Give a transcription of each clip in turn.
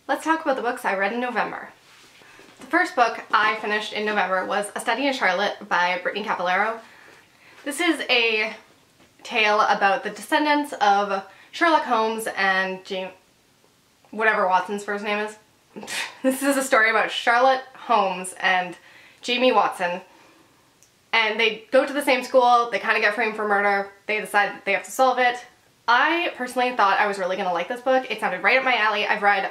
Let's talk about the books I read in November. The first book I finished in November was A Study in Charlotte by Brittany Cavallaro. This is a tale about the descendants of Sherlock Holmes and whatever Watson's first name is. This is a story about Charlotte Holmes and Jamie Watson. And they go to the same school, they kind of get framed for murder, they decide that they have to solve it. I personally thought I was really going to like this book. It sounded right up my alley. I've read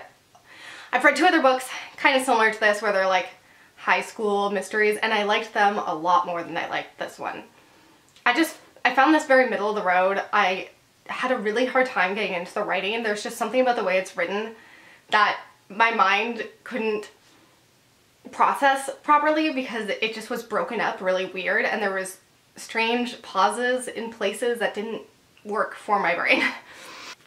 two other books kind of similar to this where they're like high school mysteries, and I liked them a lot more than I liked this one. I found this very middle of the road. I had a really hard time getting into the writing. There's just something about the way it's written that my mind couldn't process properly because it just was broken up really weird, and there was strange pauses in places that didn't work for my brain.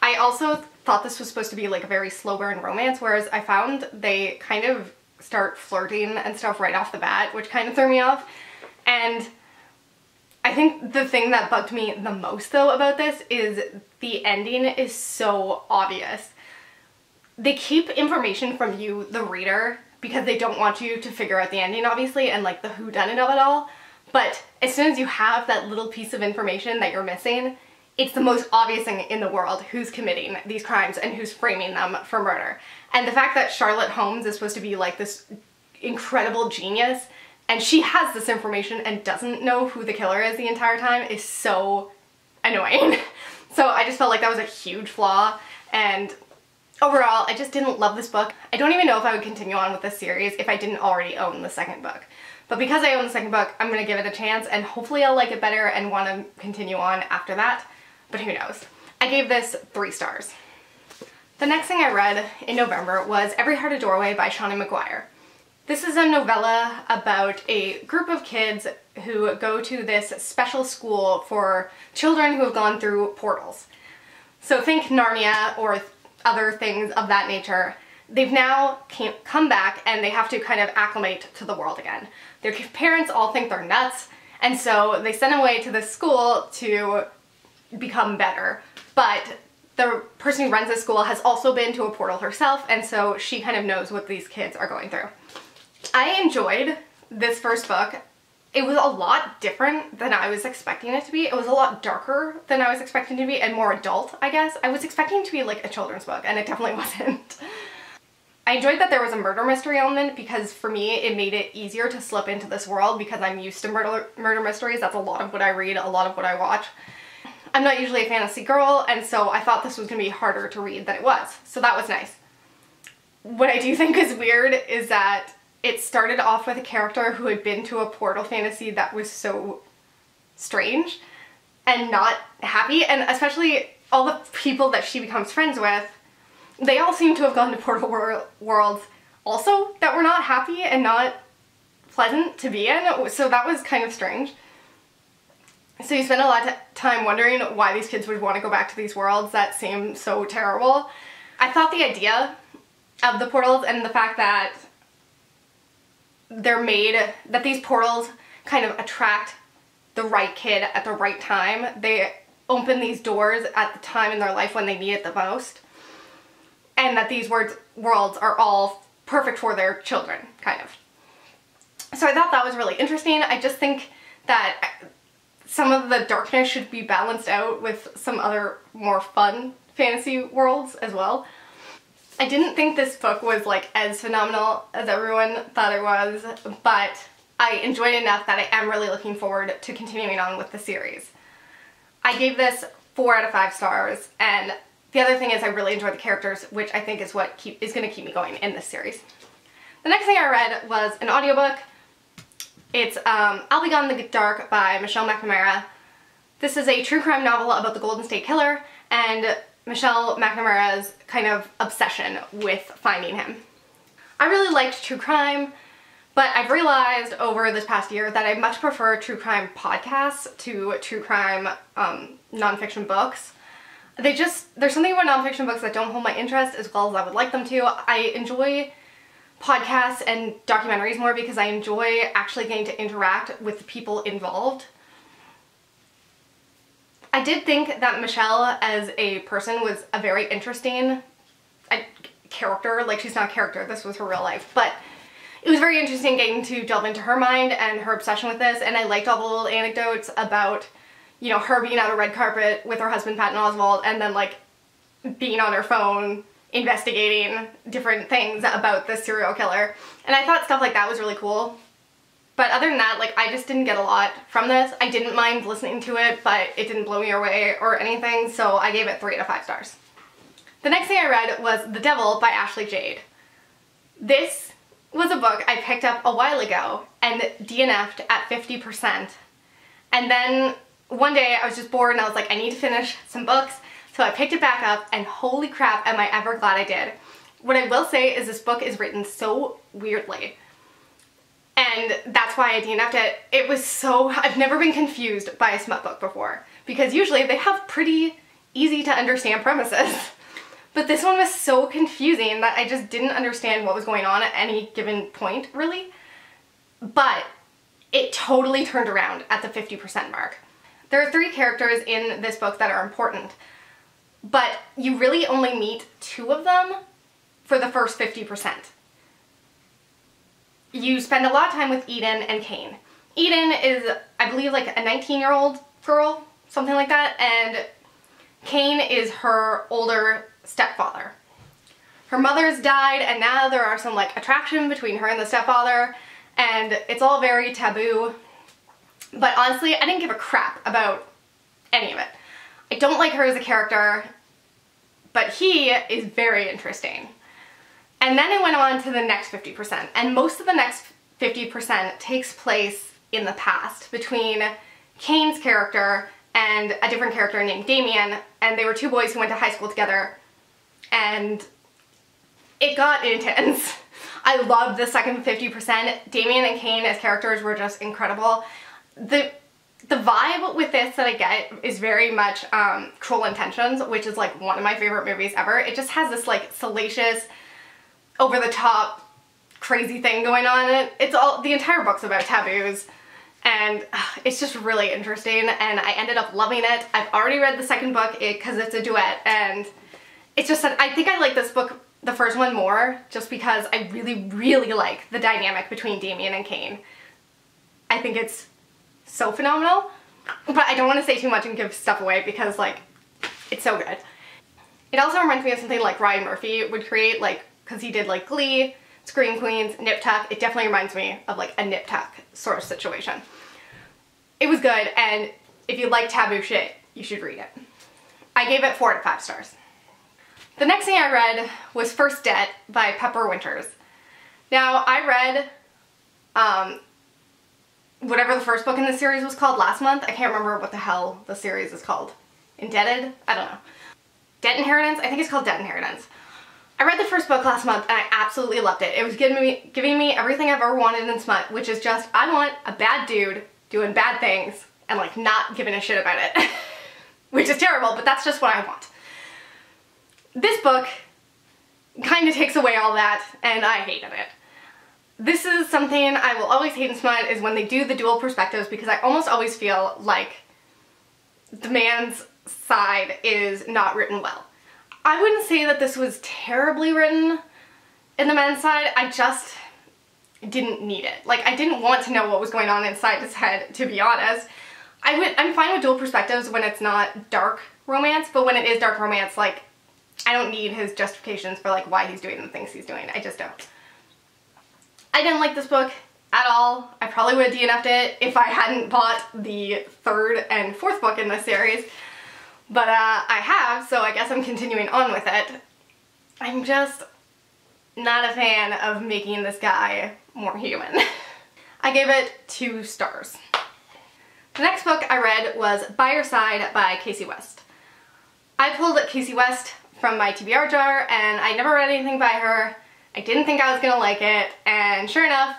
I also thought this was supposed to be like a very slow burn romance, whereas I found they kind of start flirting and stuff right off the bat, which kind of threw me off. And I think the thing that bugged me the most though about this is the ending is so obvious. They keep information from you, the reader, because they don't want you to figure out the ending, obviously, and like the whodunit of it all. But as soon as you have that little piece of information that you're missing, it's the most obvious thing in the world who's committing these crimes and who's framing them for murder. And the fact that Charlotte Holmes is supposed to be like this incredible genius, and she has this information and doesn't know who the killer is the entire time, is so annoying. So I just felt like that was a huge flaw, and overall, I just didn't love this book. I don't even know if I would continue on with this series if I didn't already own the second book. But because I own the second book, I'm gonna give it a chance, and hopefully I'll like it better and want to continue on after that. But who knows. I gave this 3 stars. The next thing I read in November was Every Heart a Doorway by Seanan McGuire. This is a novella about a group of kids who go to this special school for children who have gone through portals. So think Narnia or other things of that nature. They've now come back and they have to kind of acclimate to the world again. Their parents all think they're nuts, and so they send them away to this school to become better. But the person who runs the school has also been to a portal herself, and so she kind of knows what these kids are going through. I enjoyed this first book. It was a lot different than I was expecting it to be. It was a lot darker than I was expecting it to be, and more adult, I guess. I was expecting it to be like a children's book, and it definitely wasn't. I enjoyed that there was a murder mystery element because for me it made it easier to slip into this world because I'm used to murder mysteries. That's a lot of what I read, a lot of what I watch. I'm not usually a fantasy girl, and so I thought this was going to be harder to read than it was. So that was nice. What I do think is weird is that it started off with a character who had been to a portal fantasy that was so strange and not happy, and especially all the people that she becomes friends with, they all seem to have gone to portal worlds also that were not happy and not pleasant to be in, so that was kind of strange. So you spend a lot of time wondering why these kids would want to go back to these worlds that seem so terrible. I thought the idea of the portals and the fact that they're made, that these portals kind of attract the right kid at the right time. They open these doors at the time in their life when they need it the most. And that these worlds are all perfect for their children, kind of. So I thought that was really interesting. I just think that some of the darkness should be balanced out with some other more fun fantasy worlds as well. I didn't think this book was like as phenomenal as everyone thought it was, but I enjoyed it enough that I am really looking forward to continuing on with the series. I gave this 4 out of 5 stars, and the other thing is I really enjoy the characters, which I think is what is going to keep me going in this series. The next thing I read was an audiobook. It's I'll Be Gone in the Dark by Michelle McNamara. This is a true crime novel about the Golden State Killer and Michelle McNamara's kind of obsession with finding him. I really liked true crime, but I've realized over this past year that I much prefer true crime podcasts to true crime nonfiction books. There's something about nonfiction books that don't hold my interest as well as I would like them to. I enjoy podcasts and documentaries more because I enjoy actually getting to interact with the people involved. I did think that Michelle as a person was a very interesting character. Like, she's not a character, this was her real life. But it was very interesting getting to delve into her mind and her obsession with this, and I liked all the little anecdotes about, you know, her being on a red carpet with her husband Patton Oswalt and then like being on her phone investigating different things about this serial killer. And I thought stuff like that was really cool. But other than that, like, I just didn't get a lot from this. I didn't mind listening to it, but it didn't blow me away or anything, so I gave it 3 out of 5 stars. The next thing I read was The Devil by Ashley Jade. This was a book I picked up a while ago and DNF'd at 50%. And then one day I was just bored and I was like, I need to finish some books. So I picked it back up and holy crap, am I ever glad I did. What I will say is this book is written so weirdly. And that's why I DNF'd it. It was so, I've never been confused by a smut book before, because usually they have pretty easy to understand premises. But this one was so confusing that I just didn't understand what was going on at any given point, really. But it totally turned around at the 50% mark. There are 3 characters in this book that are important, but you really only meet 2 of them for the first 50%. You spend a lot of time with Eden and Kane. Eden is, I believe, like a 19-year-old girl, something like that, and Kane is her older stepfather. Her mother's died, and now there are some like attraction between her and the stepfather, and it's all very taboo. But honestly, I didn't give a crap about any of it. I don't like her as a character, but he is very interesting. And then I went on to the next 50%, and most of the next 50% takes place in the past between Kane's character and a different character named Damien, and they were 2 boys who went to high school together, and it got intense. I loved the second 50%. Damien and Kane as characters were just incredible. The vibe with this that I get is very much Cruel Intentions, which is like one of my favorite movies ever. It just has this like salacious, over-the-top crazy thing going on. It's all, the entire book's about taboos, and it's just really interesting, and I ended up loving it. I've already read the second book because it's a duet, and it's just that I think I like this book, the first one, more just because I really like the dynamic between Damien and Kane. I think it's so phenomenal, but I don't want to say too much and give stuff away because like it's so good. It also reminds me of something like Ryan Murphy would create, like, because he did like Glee, Scream Queens, Nip Tuck. It definitely reminds me of like a Nip Tuck sort of situation. It was good, and if you like taboo shit, you should read it. I gave it 4 out of 5 stars. The next thing I read was First Debt by Pepper Winters. Now, I read whatever the first book in the series was called last month. I can't remember what the hell the series is called. Indebted? I don't know. Debt Inheritance? I think it's called Debt Inheritance. I read the first book last month and I absolutely loved it. It was giving me everything I've ever wanted in smut, which is just, I want a bad dude doing bad things and like not giving a shit about it. Which is terrible, but that's just what I want. This book kind of takes away all that, and I hated it. This is something I will always hate in smut, is when they do the dual perspectives, because I almost always feel like the man's side is not written well. I wouldn't say that this was terribly written in the men's side, I just didn't need it. Like, I didn't want to know what was going on inside his head, to be honest. I'm fine with dual perspectives when it's not dark romance, but when it is dark romance, like, I don't need his justifications for like why he's doing the things he's doing. I just don't. I didn't like this book at all. I probably would have DNF'd it if I hadn't bought the 3rd and 4th book in this series. But I have, so I guess I'm continuing on with it. I'm just not a fan of making this guy more human. I gave it 2 stars. The next book I read was By Your Side by Kasie West. I pulled Kasie West from my TBR jar, and I never read anything by her. I didn't think I was gonna like it, and sure enough,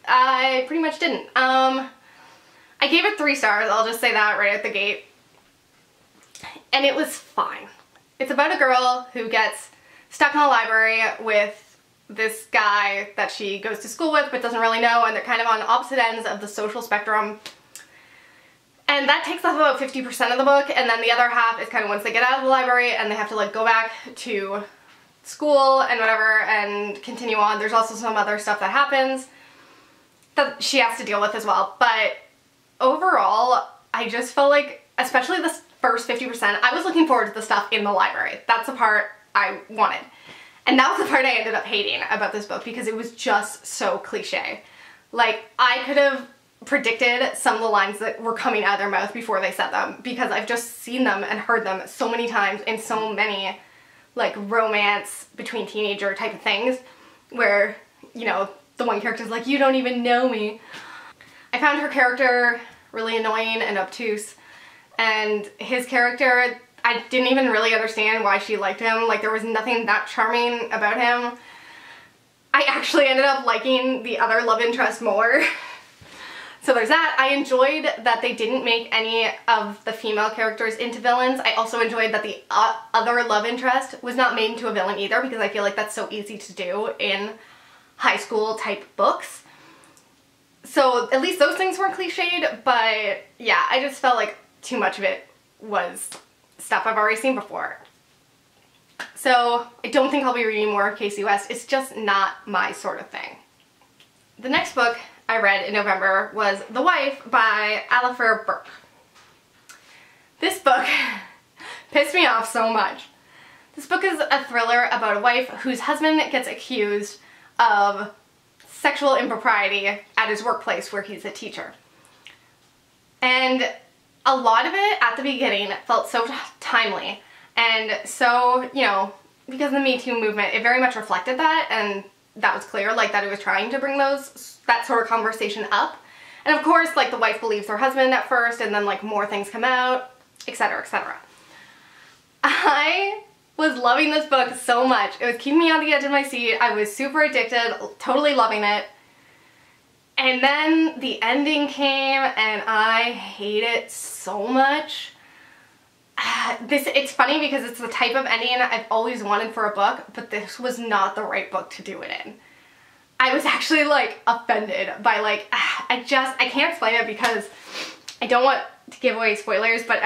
I pretty much didn't. I gave it 3 stars, I'll just say that right at the gate. And it was fine. It's about a girl who gets stuck in a library with this guy that she goes to school with but doesn't really know, and they're kind of on opposite ends of the social spectrum. And that takes up about 50% of the book, and then the other half is kind of once they get out of the library and they have to like go back to school and whatever and continue on. There's also some other stuff that happens that she has to deal with as well. But overall, I just felt like, especially this first 50%, I was looking forward to the stuff in the library. That's the part I wanted. And that was the part I ended up hating about this book because it was just so cliche. Like, I could have predicted some of the lines that were coming out of their mouth before they said them because I've just seen them and heard them so many times in so many, like, romance between teenager type of things where, you know, the one character's like, you don't even know me. I found her character really annoying and obtuse, and his character, I didn't even really understand why she liked him. Like, there was nothing that charming about him. I actually ended up liking the other love interest more. So there's that. I enjoyed that they didn't make any of the female characters into villains. I also enjoyed that the other love interest was not made into a villain either, because I feel like that's so easy to do in high school type books. So at least those things weren't cliched, but yeah, I just felt like too much of it was stuff I've already seen before. So I don't think I'll be reading more of Kasie West. It's just not my sort of thing. The next book I read in November was The Wife by Alafair Burke. This book pissed me off so much. This book is a thriller about a wife whose husband gets accused of sexual impropriety at his workplace where he's a teacher. And a lot of it at the beginning felt so timely, and so, you know, because of the Me Too movement, it very much reflected that, and that was clear, like, that it was trying to bring that sort of conversation up. And of course, like, the wife believes her husband at first, and then, like, more things come out, etc., etc. I was loving this book so much. It was keeping me on the edge of my seat. I was super addicted, totally loving it. And then the ending came, and I hate it so much. It's funny because it's the type of ending I've always wanted for a book, but this was not the right book to do it in. I was actually, like, offended by, like, I can't explain it because I don't want to give away spoilers, but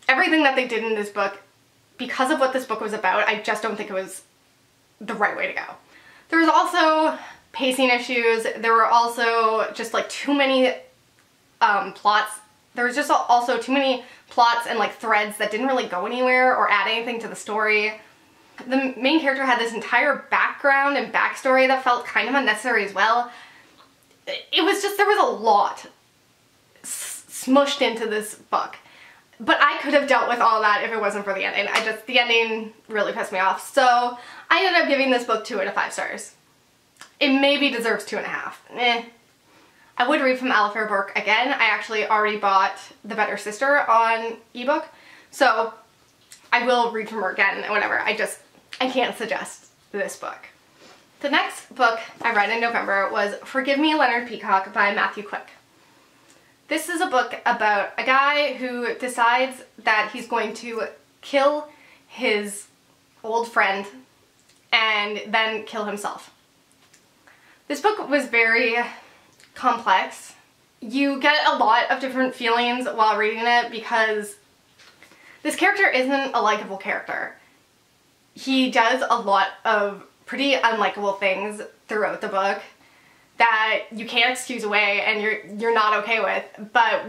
everything that they did in this book, because of what this book was about, I just don't think it was the right way to go. There was also pacing issues. There were also just, like, too many plots. There was just also too many plots and, like, threads that didn't really go anywhere or add anything to the story. The main character had this entire background and backstory that felt kind of unnecessary as well. It was just, there was a lot smushed into this book. But I could have dealt with all that if it wasn't for the ending. The ending really pissed me off. So I ended up giving this book 2 out of 5 stars. It maybe deserves 2.5. Eh. I would read from Alafair Burke again. I actually already bought The Better Sister on ebook, so I will read from her again and whatever. I can't suggest this book. The next book I read in November was Forgive Me, Leonard, Peacock by Matthew Quick. This is a book about a guy who decides that he's going to kill his old friend and then kill himself. This book was very complex. You get a lot of different feelings while reading it because this character isn't a likable character. He does a lot of pretty unlikable things throughout the book that you can't excuse away and you're not okay with, but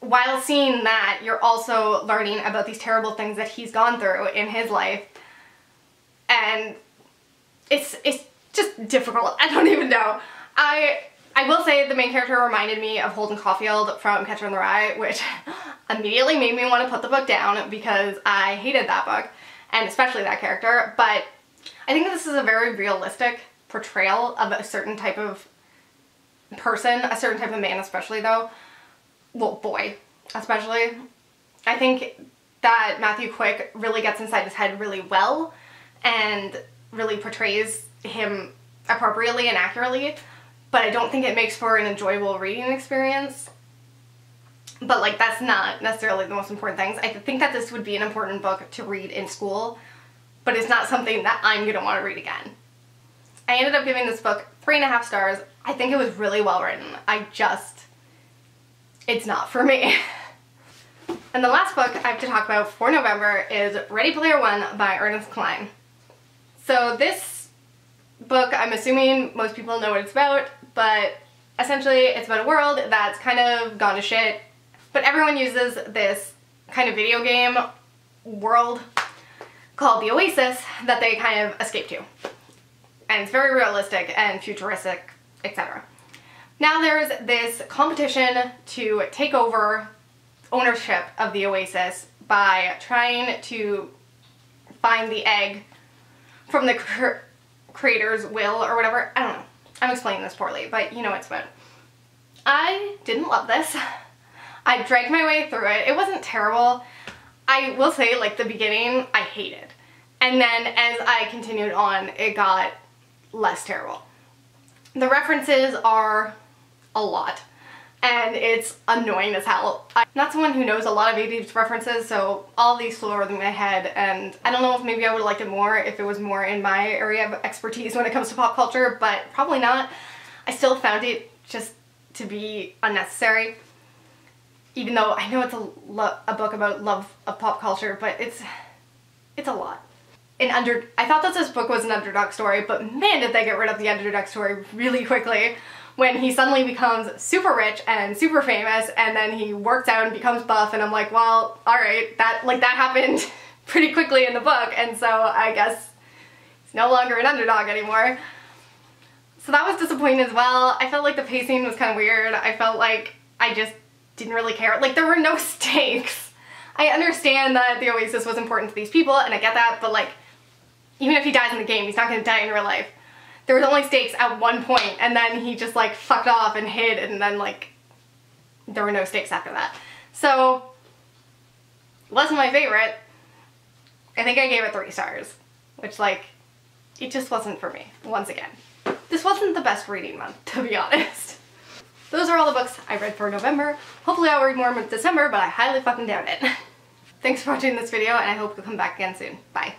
while seeing that, you're also learning about these terrible things that he's gone through in his life, and it's just difficult. I don't even know. I will say the main character reminded me of Holden Caulfield from Catcher in the Rye, which immediately made me want to put the book down because I hated that book, and especially that character. But I think this is a very realistic portrayal of a certain type of person, a certain type of man especially though. Well, boy especially. I think that Matthew Quick really gets inside his head really well and really portrays him appropriately and accurately, but I don't think it makes for an enjoyable reading experience. But, like, that's not necessarily the most important things. I think that this would be an important book to read in school, but it's not something that I'm going to want to read again. I ended up giving this book 3.5 stars. I think it was really well written. It's not for me. And the last book I have to talk about for November is Ready Player One by Ernest Cline. So this book, I'm assuming most people know what it's about, but essentially it's about a world that's kind of gone to shit, but everyone uses this kind of video game world called the Oasis that they kind of escape to. And it's very realistic and futuristic, etc. Now there's this competition to take over ownership of the Oasis by trying to find the egg from the creator's will or whatever. I don't know. I'm explaining this poorly, but you know what it's about. I didn't love this. I dragged my way through it. It wasn't terrible. I will say, like, the beginning I hated. And then as I continued on, it got less terrible. The references are a lot, and it's annoying as hell. I'm not someone who knows a lot of 80s references, so all these flew over my head, and I don't know if maybe I would have liked it more if it was more in my area of expertise when it comes to pop culture, but probably not. I still found it just to be unnecessary, even though I know it's a book about love of pop culture, but it's a lot. I thought that this book was an underdog story, but man did they get rid of the underdog story really quickly when he suddenly becomes super rich and super famous, and then he works out and becomes buff, and I'm like, well, alright, that happened pretty quickly in the book, and so I guess he's no longer an underdog anymore. So that was disappointing as well. I felt like the pacing was kind of weird. I felt like I just didn't really care. Like, there were no stakes. I understand that the Oasis was important to these people, and I get that, but like, even if he dies in the game, he's not going to die in real life. There was only stakes at one point, and then he just like fucked off and hid, and then like, there were no stakes after that. So, it wasn't my favorite. I think I gave it 3 stars, which like, it just wasn't for me, once again. This wasn't the best reading month, to be honest. Those are all the books I read for November. Hopefully I'll read more in December, but I highly fucking doubt it. Thanks for watching this video, and I hope you'll come back again soon. Bye.